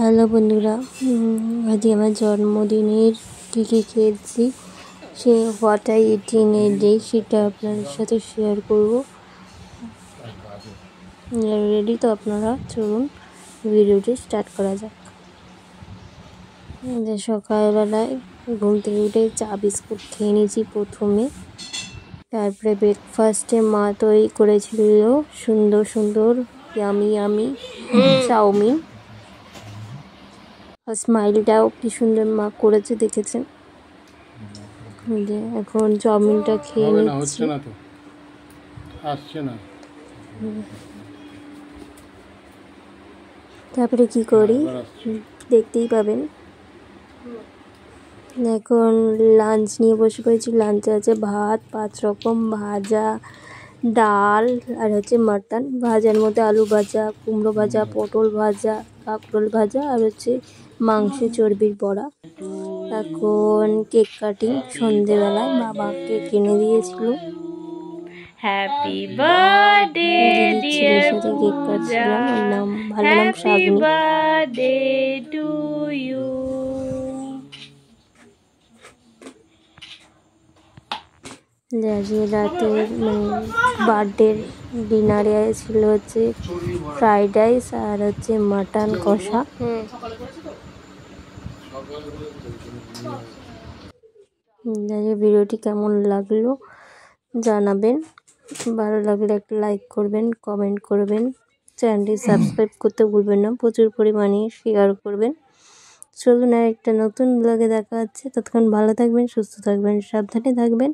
Hello বন্ধুরা, আজ আমার জন্মদিনের কী কী খেয়েছি say what I it in a day সেটা আপনাদের সাথে শেয়ার করব। রেডি তো আপনারা? চলুন ভিডিওটি স্টার্ট করা যাক। যে সকালবেলায় ঘুম থেকে উঠে চা বিস্কুট খেয়ে নিয়েছি প্রথমে, তারপরে ব্রেকফাস্টে মা তৈরি করেছিল সুন্দর সুন্দর ইয়ামি চাউমিন। আর স্মাইলটাও কি সুন্দর মা করেছে দেখেছেন। যে এখন চাউমিনটা খেয়ে নিচ্ছি। তারপরে কি করি দেখতেই পাবেন। এখন লাঞ্চ নিয়ে বসে পড়েছি। লাঞ্চে আছে ভাত, 5 রকম ভাজা, ডাল আর হচ্ছে মাটন। ভাজার মধ্যে আলু ভাজা, কুমড়ো ভাজা, পটল ভাজা, কাঁকরোল ভাজা আর হচ্ছে মাংসের চর্বির বড়া। এখন কেক কাটিং সন্ধেবেলায় বাবা কেক কিনে দিয়েছিল। হ্যাপি বার্থডে দিদির ছেলের সাথে কেক কাটছিলাম। ওর নাম ভালো নাম শাগনি। Birthday to you. আজকে রাতে বার্থডে ডিনারে ছিল হচ্ছে ফ্রাইড রাইস আর হচ্ছে মাটন কষা। ভিডিওটি কেমন লাগলো জানাবেন। ভালো লাগলে একটা লাইক করবেন, কমেন্ট করবেন, চ্যানেলটি সাবস্ক্রাইব করতে ভুলবেন না, প্রচুর পরিমাণে শেয়ার করবেন। চলুন আর একটা নতুন ব্লগে দেখা হচ্ছে। ততক্ষণ ভালো থাকবেন, সুস্থ থাকবেন, সাবধানে থাকবেন।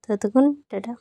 ততক্ষণ টাটা।